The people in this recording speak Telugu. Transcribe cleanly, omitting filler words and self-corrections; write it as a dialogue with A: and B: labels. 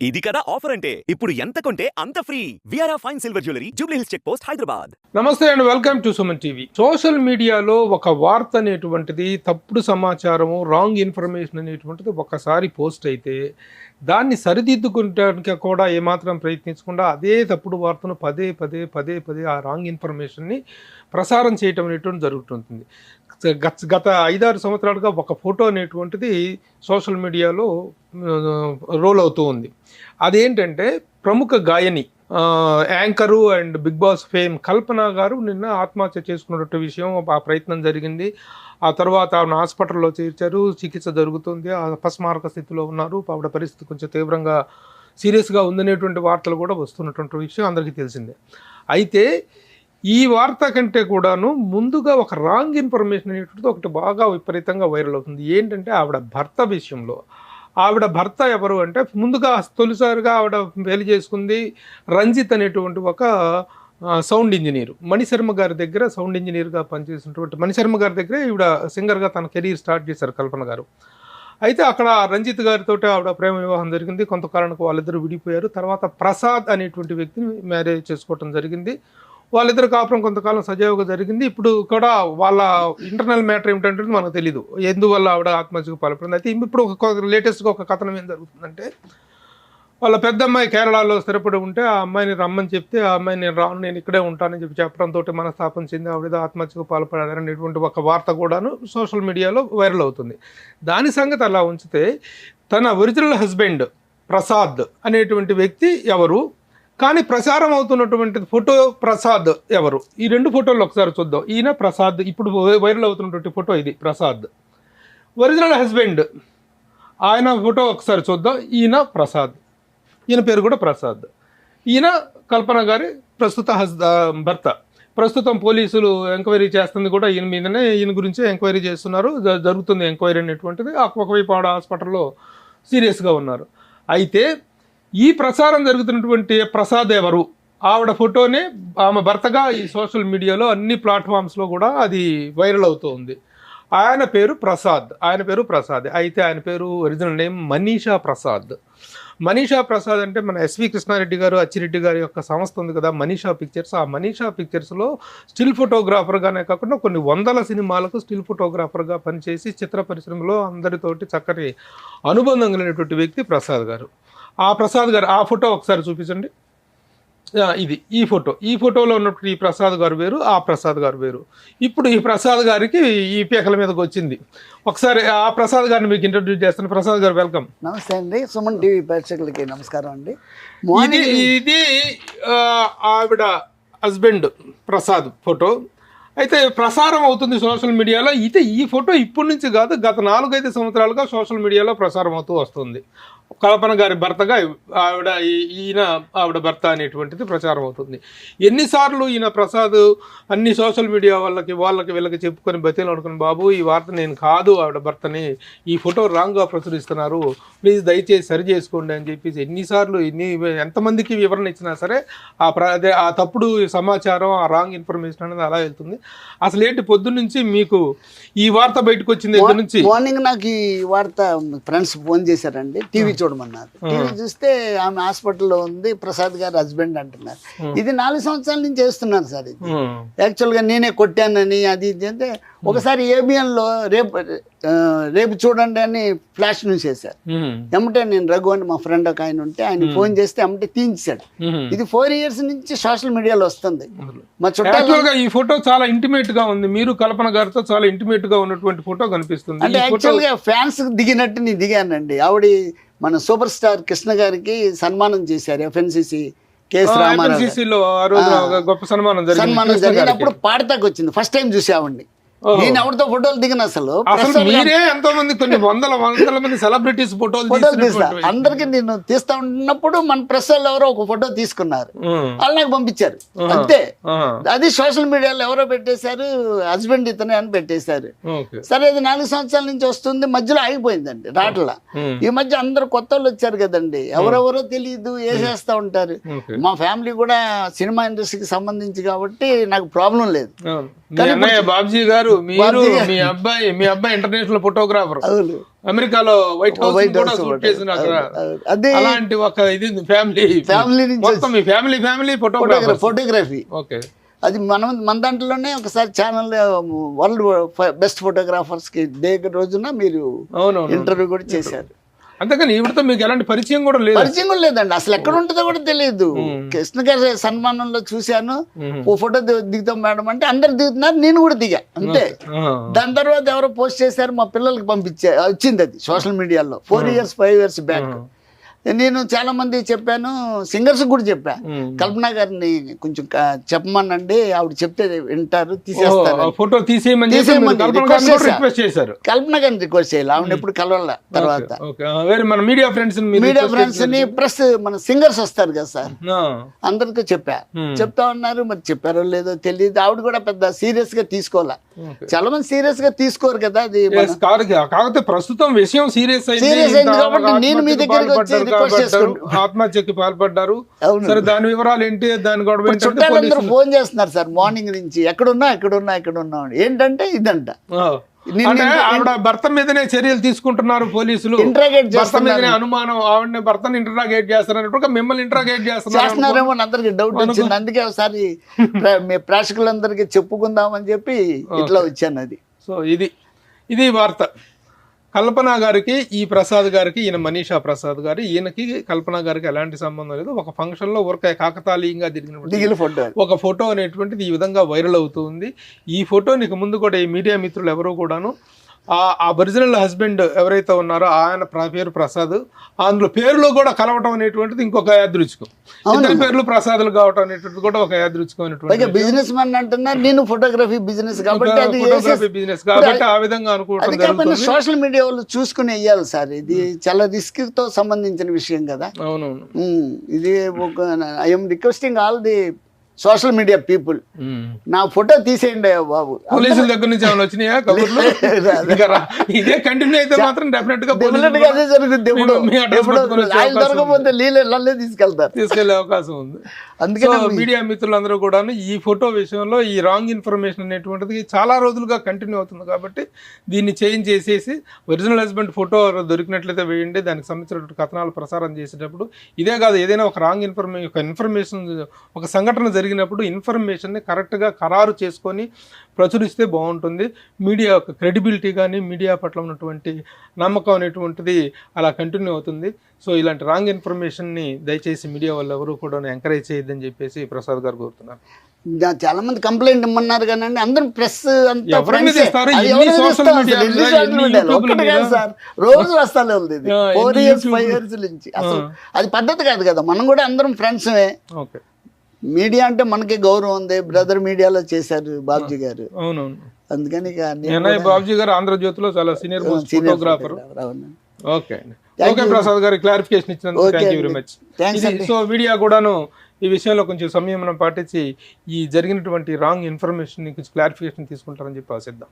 A: ఇది కదా ఆఫర్ అంటే ఇప్పుడు ఎంత కొంటే అంత ఫ్రీ విఆర్ఆ fine silver jewellery Jubilee Hills check post Hyderabad.
B: నమస్తే and welcome to Suman TV. Social మీడియాలో ఒక వార్త అనేటువంటిది తప్పుడు సమాచారము, రాంగ్ ఇన్ఫర్మేషన్ అనేటువంటిది ఒకసారి పోస్ట్ అయితే దాన్ని సరిదిద్దుకోవడానికి కూడా ఏమాత్రం ప్రయత్నించకుండా అదే తప్పుడు వార్తను పదే పదే ఆ రాంగ్ ఇన్ఫర్మేషన్ని ప్రసారం చేయటం అనేటువంటి జరుగుతుంటుంది. గత 5-6 సంవత్సరాలుగా ఒక ఫోటో అనేటువంటిది సోషల్ మీడియాలో రోల్ అవుతూ ఉంది. అదేంటంటే ప్రముఖ గాయని, anchor and Bigg Boss fame Kalpana garu నిన్న ఆత్మహత్య చేసుకున్నటువంటి విషయం, ఆ ప్రయత్నం జరిగింది. ఆ తర్వాత ఆవిడ హాస్పిటల్లో చేర్చారు, చికిత్స జరుగుతుంది, అపస్మారక స్థితిలో ఉన్నారు, ఆవిడ పరిస్థితి కొంచెం తీవ్రంగా సీరియస్గా ఉందనేటువంటి వార్తలు కూడా వస్తున్నటువంటి విషయం అందరికీ తెలిసిందే. అయితే ఈ వార్త కంటే కూడాను ముందుగా ఒక రాంగ్ ఇన్ఫర్మేషన్ అనేటువంటిది ఒకటి బాగా విపరీతంగా వైరల్ అవుతుంది. ఏంటంటే ఆవిడ భర్త విషయంలో. ఆవిడ భర్త ఎవరు అంటే ముందుగా తొలిసారిగా ఆవిడ పెళ్లి చేసుకుంది రంజిత్ అనేటువంటి ఒక సౌండ్ ఇంజనీర్. మణిశర్మ గారి దగ్గర సౌండ్ ఇంజనీర్గా పనిచేసినటువంటి మణిశర్మ గారి దగ్గర ఈవిడ సింగర్గా తన కెరీర్ స్టార్ట్ చేశారు కల్పన గారు. అయితే అక్కడ రంజిత్ గారితో ఆవిడ ప్రేమ వివాహం జరిగింది. కొంతకాలానికి వాళ్ళిద్దరూ విడిపోయారు. తర్వాత ప్రసాద్ అనేటువంటి వ్యక్తిని మ్యారేజ్ చేసుకోవటం జరిగింది. వాళ్ళిద్దరు కాపురం కొంతకాలం సజావుగా జరిగింది. ఇప్పుడు కూడా వాళ్ళ ఇంటర్నల్ మ్యాటర్ ఏమిటంటే మనకు తెలీదు, ఎందువల్ల ఆవిడ ఆత్మహత్యకు పాల్పడింది. అయితే ఇప్పుడు లేటెస్ట్గా ఒక కథనం ఏం జరుగుతుందంటే, వాళ్ళ పెద్ద అమ్మాయి కేరళలో స్థిరపడి ఉంటే ఆ అమ్మాయిని రమ్మని చెప్తే ఆ అమ్మాయి నేను రాను, నేను ఇక్కడే ఉంటానని చెప్పడంతో మనస్తాపం చెంది ఆవిడ ఆత్మహత్యకు పాల్పడారనేటువంటి ఒక వార్త కూడాను సోషల్ మీడియాలో వైరల్ అవుతుంది. దాని సంగతి అలా ఉంచితే, తన ఒరిజినల్ హస్బెండ్ ప్రసాద్ అనేటువంటి వ్యక్తి ఎవరు, కానీ ప్రచారం అవుతున్నటువంటి ఫోటో ప్రసాద్ ఎవరు, ఈ రెండు ఫోటోలు ఒకసారి చూద్దాం. ఈయన ప్రసాద్, ఇప్పుడు వైరల్ అవుతున్నటువంటి ఫోటో ఇది ప్రసాద్. ఒరిజినల్ హస్బెండ్ ఆయన ఫోటో ఒకసారి చూద్దాం. ఈయన ప్రసాద్, ఈయన పేరు కూడా ప్రసాద్. ఈయన కల్పన గారి ప్రస్తుత భర్త. ప్రస్తుతం పోలీసులు ఎంక్వైరీ చేస్తుంది కూడా ఈయన మీదనే, ఈయన గురించే ఎంక్వైరీ చేస్తున్నారు, జరుగుతుంది ఎంక్వైరీ అనేటువంటిది. ఒకవైపు ఆవిడ హాస్పిటల్లో సీరియస్గా ఉన్నారు. అయితే ఈ ప్రసారం జరుగుతున్నటువంటి ప్రసాద్ ఎవరు, ఆవిడ ఫోటోనే ఆమె భర్తగా ఈ సోషల్ మీడియాలో అన్ని ప్లాట్ఫామ్స్లో కూడా అది వైరల్ అవుతూ ఉంది. ఆయన పేరు ప్రసాద్. అయితే ఆయన పేరు ఒరిజినల్ నేమ్ మనీషా ప్రసాద్. మనీషా ప్రసాద్ అంటే మన ఎస్వి కృష్ణారెడ్డి గారు, అచ్చిరెడ్డి గారి యొక్క సంస్థ ఉంది కదా మనీషా పిక్చర్స్. ఆ మనీషా పిక్చర్స్లో స్టిల్ ఫోటోగ్రాఫర్గానే కాకుండా కొన్ని వందల సినిమాలకు స్టిల్ ఫోటోగ్రాఫర్గా పనిచేసి చిత్ర పరిశ్రమలో అందరితోటి చక్కటి అనుబంధం కలిగినటువంటి వ్యక్తి ప్రసాద్ గారు. ఆ ప్రసాద్ గారు ఆ ఫోటో ఒకసారి చూపించండి. ఇది ఈ ఫోటోలో ఉన్నటువంటి ఈ ప్రసాద్ గారు వేరు, ఆ ప్రసాద్ గారు వేరు. ఇప్పుడు ఈ ప్రసాద్ గారికి ఈ పీకల మీదకి వచ్చింది. ఒకసారి ఆ ప్రసాద్ గారిని మీకు ఇంట్రడ్యూస్ చేస్తాను. ప్రసాద్ గారు వెల్కమ్.
C: నమస్తే అండి, సుమన్ టీవీ ప్రేక్షకులకి నమస్కారం అండి.
B: ఇది ఆవిడ హస్బెండ్ ప్రసాద్ ఫోటో. అయితే ప్రసారం అవుతుంది సోషల్ మీడియాలో. అయితే ఈ ఫోటో ఇప్పటి నుంచి కాదు, గత 4-5 సంవత్సరాలుగా సోషల్ మీడియాలో ప్రసారం అవుతూ వస్తుంది. కల్పన గారి భర్తగా ఆవిడ భర్త అనేటువంటిది ప్రచారం అవుతుంది. ఎన్నిసార్లు ఈయన ప్రసాద్ అన్ని సోషల్ మీడియా వీళ్ళకి చెప్పుకొని బతిలో అనుకుని, బాబు ఈ వార్త నేను కాదు, ఆవిడ భర్తని, ఈ ఫోటో రాంగ్గా ప్రచురిస్తున్నారు, ప్లీజ్ దయచేసి సరి చేసుకోండి అని చెప్పేసి ఎంతమందికి వివరణ ఇచ్చినా సరే ఆ తప్పుడు సమాచారం, ఆ రాంగ్ ఇన్ఫర్మేషన్ అనేది అలా వెళ్తుంది. అసలు ఏంటి పొద్దున్నుంచి మీకు ఈ వార్త బయటకు వచ్చింది దగ్గర నుంచి?
C: మార్నింగ్ నాకు ఈ వార్త ఫ్రెండ్స్ ఫోన్ చేశారండి, టీవీ చూడమన్నారు. టీవీ చూస్తే ఆమె హాస్పిటల్లో ఉంది, ప్రసాద్ గారు హస్బెండ్ అంటున్నారు. ఇది 4 సంవత్సరాల నుంచి చేస్తున్నాను సార్. ఇది యాక్చువల్గా నేనే కొట్టానని అది ఇది అంటే ఒకసారి ఏబిఎన్లో రేపు చూడండి అని ఫ్లాష్ న్యూస్ చేశారు. ఎమ్మటే నేను రఘు అని మా ఫ్రెండ్ ఒక ఆయన ఉంటే ఆయన ఫోన్ చేస్తే ఎమ్మటే తీయించాడు. ఇది 4 years నుంచి సోషల్ మీడియాలో వస్తుంది. మా చుట్టాలు
B: ఈ ఫోటో చాలా ఇంటిమేట్ గా ఉంది. మీరు కల్పన గారితో చాలా ఇంటిమేట్ గా ఉన్నటువంటి ఫోటో కనిపిస్తుంది.
C: అంటే యాక్చువల్ గా ఫ్యాన్స్ దిగినట్టు నేను దిగానండి. ఆవిడ మన సూపర్ స్టార్ కృష్ణ గారికి సన్మానం చేశారు ఎఫ్ఎన్సిసి కేఎస్ రామారావు.
B: గొప్ప సన్మానం
C: జరిగినప్పుడు పాడతాకు వచ్చింది. ఫస్ట్ టైం చూసామండి. నేను ఎవరితో ఫోటోలు దిగిన అసలు
B: మీరే ఎంతో మంది కొన్ని వందల మంది సెలబ్రిటీస్ ఫోటోలు
C: తీస్తా. అందరికి నేను తీస్తా ఉన్నప్పుడు మన ప్రెస్ వాళ్ళు ఎవరో ఒక ఫోటో తీసుకున్నారు, వాళ్ళు నాకు పంపించారు అంతే. అది సోషల్ మీడియాలో ఎవరో పెట్టేశారు, హస్బెండ్ ఇతనే అని పెట్టేశారు. సరే అది 4 సంవత్సరాల నుంచి వస్తుంది, మధ్యలో ఆగిపోయిందండి రాట్లా. ఈ మధ్య అందరు కొత్త వాళ్ళు వచ్చారు కదండి, ఎవరెవరో తెలియదు వేసేస్తా ఉంటారు. మా ఫ్యామిలీ కూడా సినిమా ఇండస్ట్రీకి సంబంధించి కాబట్టి నాకు ప్రాబ్లం లేదు.
B: బాబ్జీ గారు మీరు మీ అబ్బాయి ఇంటర్నేషనల్ ఫోటోగ్రాఫర్,
C: అవును.
B: అమెరికాలో వైట్ హౌస్ కూడా షూట్ చేసిన అక్కడ.
C: అదే
B: అలాంటి ఒక ఇది ఫ్యామిలీ
C: నుంచి
B: మొత్తం మీ ఫ్యామిలీ
C: ఫోటోగ్రఫీ.
B: ఓకే.
C: అది మన దాంట్లోనే ఒకసారి ఛానల్ వరల్డ్ బెస్ట్ ఫోటోగ్రాఫర్స్ కి డే రోజున మీరు ఇంటర్వ్యూ కూడా చేశారు.
B: అంతేకాని ఈవిడతో మీకు ఎలాంటి పరిచయం కూడా లేదు?
C: పరిచయం కూడా లేదండి, అసలు ఎక్కడ ఉంటుందో కూడా తెలియదు. కృష్ణ గారి సన్మానంలో చూశాను, ఓ ఫోటో దిగుతాం మేడం అంటే అందరు దిగుతున్నారు, నేను కూడా దిగా అంతే. దాని తర్వాత ఎవరో పోస్ట్ చేశారు, మా పిల్లలకి వచ్చింది అది సోషల్ మీడియాలో 4 years 5 years బ్యాక్. నేను చాలా మంది చెప్పాను, సింగర్స్ కూడా చెప్పా, కల్పన గారిని కొంచెం చెప్పమనండి, ఆవిడ చెప్తే వింటారు, తీసేస్తారు.
B: ఫోటో తీసేయమని
C: కల్పన గారిని రిక్వెస్ట్ చేయాలి, ఆవిడ ఎప్పుడు కలవాల. తర్వాత
B: మీడియా ఫ్రెండ్స్
C: ని ప్లస్ మన సింగర్స్ వస్తారు కదా సార్, అందరికీ చెప్పా. చెప్తా ఉన్నారు, మరి చెప్పారో లేదో తెలియదు. ఆవిడ కూడా పెద్ద సీరియస్ గా తీసుకోవాలా, చాలా మంది సీరియస్ గా తీసుకోరు కదా. అది
B: కాకపోతే ప్రస్తుతం విషయం సీరియస్
C: అయింది కాబట్టి నేను మీ దగ్గరికి వచ్చి
B: ఆత్మహత్యకి పాల్పడ్డారు. సరే, దాని వివరాలు ఏంటి? దాని గొడవ
C: చుట్టాలందరూ ఫోన్ చేస్తున్నారు సార్ మార్నింగ్ నుంచి, ఎక్కడున్నా ఏంటంటే ఇదంట.
B: ఆవిడ భర్త మీదనే చర్యలు తీసుకుంటున్నారు పోలీసులు, భర్త మీదనే అనుమానం, ఆవిడని భర్తను ఇంటరాగేట్ చేస్తారన్నట్టుగా మిమ్మల్ని ఇంటరాగేట్
C: చేస్తున్నారేమో అని అందరికి డౌట్ వచ్చింది. అందుకే ఒకసారి ప్రేక్షకులందరికీ చెప్పుకుందామని చెప్పి ఇట్లా వచ్చాను. అది
B: సో ఇది వార్త. కల్పన గారికి ఈ ప్రసాద్ గారికి, ఈయన మనీషా ప్రసాద్ గారు, ఈయనకి కల్పన గారికి ఎలాంటి సంబంధం లేదు. ఒక ఫంక్షన్ లో ఊరికే కాకతాళీయంగా దిగిన ఒక ఫోటో అనేటువంటిది ఈ విధంగా వైరల్ అవుతుంది. ఈ ఫోటోనికి ముందు కూడా ఈ మీడియా మిత్రులు ఎవరో కూడాను ఆ ఒరిజినల్ హస్బెండ్ ఎవరైతే ఉన్నారో ఆయన పేరు ప్రసాద్, అందులో పేరులో కూడా కలవటం అనేటువంటిది ఇంకొక యాదృచ్ఛికం. ఇద్దరి పేర్లు ప్రసాదులు కావటం అనేటువంటిది కూడా ఒక యాదృచ్ఛికమైనటువంటి.
C: బిజినెస్ మ్యాన్ అంటున్నారు, నేను ఫోటోగ్రఫీ బిజినెస్
B: కాబట్టి ఆ విధంగా అనుకోవడం.
C: సోషల్ మీడియా వాళ్ళు చూసుకుని వెయ్యాలి సార్, ఇది చాలా రిస్క్ తో సంబంధించిన విషయం కదా.
B: అవునవును.
C: ఇది I'm requesting all the social media people, నా ఫోటో తీసేయండి బాబు.
B: పోలీసుల దగ్గర నుంచి ఏమైనా వచ్చినాయా కబుర్లు? ఇదే కంటిన్యూ అయితే మాత్రం డెఫినెట్ గా
C: అదే జరుగుతుంది. దొరకపోతే నీళ్ళే తీసుకెళ్లే అవకాశం ఉంది. అందుకని
B: మీడియా మిత్రులందరూ కూడా ఈ ఫోటో విషయంలో ఈ రాంగ్ ఇన్ఫర్మేషన్ అనేటువంటిది చాలా రోజులుగా కంటిన్యూ అవుతుంది కాబట్టి దీన్ని చేంజ్ చేసేసి ఒరిజినల్ హస్బెండ్ ఫోటో దొరికినట్లయితే వేయండి. దానికి సంబంధించినటువంటి కథనాలు ప్రసారం చేసేటప్పుడు ఇదే కాదు, ఏదైనా ఒక రాంగ్ ఇన్ఫర్మేషన్ ఒక సంఘటన జరిగినప్పుడు ఇన్ఫర్మేషన్ని కరెక్ట్గా ఖరారు చేసుకొని ప్రచురిస్తే బాగుంటుంది. మీడియా యొక్క క్రెడిబిలిటీ కానీ మీడియా పట్ల ఉన్నటువంటి నమ్మకం అనేటువంటిది అలా కంటిన్యూ అవుతుంది. సో ఇలాంటి రాంగ్ ఇన్ఫర్మేషన్ని దయచేసి మీడియా వాళ్ళు ఎవరు కూడా ఎంకరేజ్ చేయొద్దని చెప్పేసి ప్రసాద్ గారు కోరుతున్నారు.
C: చాలా మంది కంప్లైంట్ ఇవ్వమన్నారు కానీ అందరూ ప్రెస్ సార్ రోజు వస్తానే ఉంది 4 years 5 years నుంచి. అసలు అది పద్ధతి కాదు కదా, మనం కూడా అందరం ఫ్రెండ్స్మే. మీడియా అంటే మనకి గౌరవం ఉంది, బ్రదర్ మీడియాలో చేశారు బాబ్జీ గారు.
B: అవునవును.
C: అందుకని
B: బాబ్జీ గారు ఆంధ్రజ్యోతిలో చాలా సీనియర్ ఫోటోగ్రాఫర్. ఓకే అండి. ఓకే ప్రసాద్ గారు, క్లారిఫికేషన్ ఇచ్చినందుకు thank you very much. So media కూడాను ఈ విషయంలో కొంచెం సంయమనం పాటించి ఈ జరిగినటువంటి రాంగ్ ఇన్ఫర్మేషన్ కొంచెం క్లారిఫికేషన్ తీసుకుంటారని చెప్పి ఆశిద్దాం.